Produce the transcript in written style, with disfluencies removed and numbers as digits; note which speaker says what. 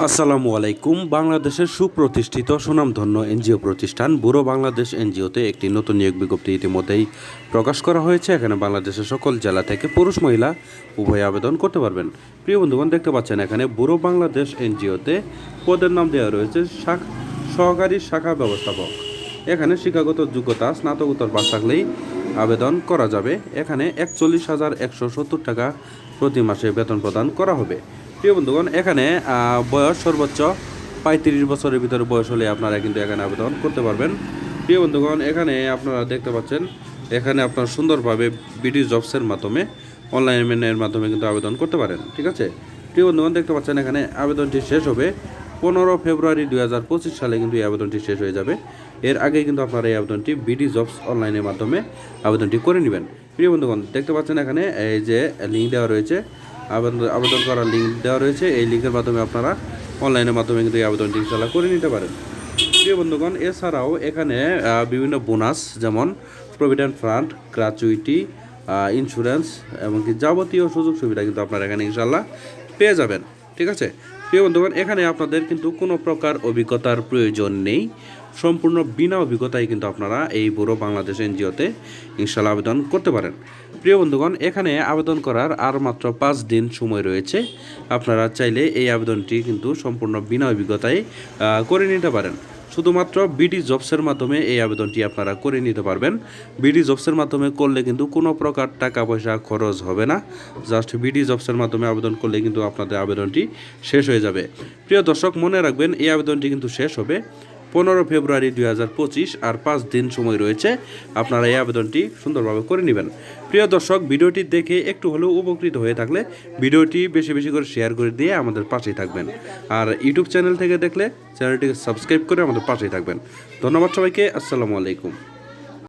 Speaker 1: আসসালামু আলাইকুম। বাংলাদেশের সুপ্রতিষ্ঠিত সুনামধন্য এনজিও প্রতিষ্ঠান ব্যুরো বাংলাদেশ এনজিওতে একটি নতুন নিয়োগ বিজ্ঞপ্তি ইতিমধ্যেই প্রকাশ করা হয়েছে। এখানে বাংলাদেশের সকল জেলা থেকে পুরুষ মহিলা উভয় আবেদন করতে পারবেন। প্রিয় বন্ধুগণ, দেখতে পাচ্ছেন এখানে ব্যুরো বাংলাদেশ এনজিওতে পদের নাম দেওয়া রয়েছে সহকারী শাখা ব্যবস্থাপক। এখানে শিক্ষাগত যোগ্যতা স্নাতকোত্তর পাস থাকলেই আবেদন করা যাবে। এখানে 41,170 টাকা প্রতি মাসে বেতন প্রদান করা হবে। প্রিয় বন্ধুগণ, এখানে বয়স সর্বোচ্চ 35 বছরের ভিতরে বয়স হলে আপনারা কিন্তু এখানে আবেদন করতে পারবেন। প্রিয় বন্ধুগণ, এখানে আপনারা দেখতে পাচ্ছেন এখানে আপনারা সুন্দরভাবে বিডি জবসের মাধ্যমে অনলাইনের মাধ্যমে কিন্তু আবেদন করতে পারেন। ঠিক আছে, প্রিয় বন্ধুগণ, দেখতে পাচ্ছেন এখানে আবেদনটি শেষ হবে 15 ফেব্রুয়ারি 2025 সালে কিন্তু এই আবেদনটি শেষ হয়ে যাবে। এর আগে কিন্তু আপনারা এই আবেদনটি বিডি জবস অনলাইনের মাধ্যমে আবেদনটি করে নেবেন। প্রিয় বন্ধুগণ, দেখতে পাচ্ছেন এখানে এই যে লিঙ্ক দেওয়া রয়েছে, আবেদন করার লিঙ্ক দেওয়া রয়েছে। এই লিঙ্কের মাধ্যমে আপনারা অনলাইনের মাধ্যমে কিন্তু এই আবেদনটি ইনশাআল্লাহ করে নিতে পারেন। প্রিয় বন্ধুগণ, এছাড়াও এখানে বিভিন্ন বোনাস যেমন প্রভিডেন্ট ফান্ড, গ্র্যাচুইটি, ইন্স্যুরেন্স এমনকি যাবতীয় সুযোগ সুবিধা কিন্তু আপনারা এখানে ইনশাআল্লাহ পেয়ে যাবেন। ঠিক আছে, প্রিয় বন্ধুগণ, এখানে আপনাদের কিন্তু কোনো প্রকার অভিজ্ঞতার প্রয়োজন নেই। সম্পূর্ণ বিনা অভিজ্ঞতায় কিন্তু আপনারা এই ব্যুরো বাংলাদেশ এনজিওতে ইনশাআল্লাহ আবেদন করতে পারেন। প্রিয় বন্ধুগণ, এখানে আবেদন করার আর মাত্র 5 দিন সময় রয়েছে। আপনারা চাইলে এই আবেদনটি কিন্তু সম্পূর্ণ বিনা অভিজ্ঞতায় করে নিতে পারেন। শুধুমাত্র বিডি জবসের মাধ্যমে এই আবেদনটি আপনারা করে নিতে পারবেন। বিডি জবসের মাধ্যমে করলে কিন্তু কোনো প্রকার টাকা পয়সা খরচ হবে না। জাস্ট বিডি জবসের মাধ্যমে আবেদন করলে কিন্তু আপনাদের আবেদনটি শেষ হয়ে যাবে। প্রিয় দর্শক, মনে রাখবেন এই আবেদনটি কিন্তু শেষ হবে 15 ফেব্রুয়ারি 2025, আর 5 দিন সময় রয়েছে। আপনারা এই আবেদনটি সুন্দরভাবে করে নেবেন। প্রিয় দর্শক, ভিডিওটি দেখে একটু হলেও উপকৃত হয়ে থাকলে ভিডিওটি বেশি বেশি করে শেয়ার করে দিয়ে আমাদের পাশেই থাকবেন। আর ইউটিউব চ্যানেল থেকে দেখলে চ্যানেলটিকে সাবস্ক্রাইব করে আমাদের পাশেই থাকবেন। ধন্যবাদ সবাইকে। আসসালামু আলাইকুম।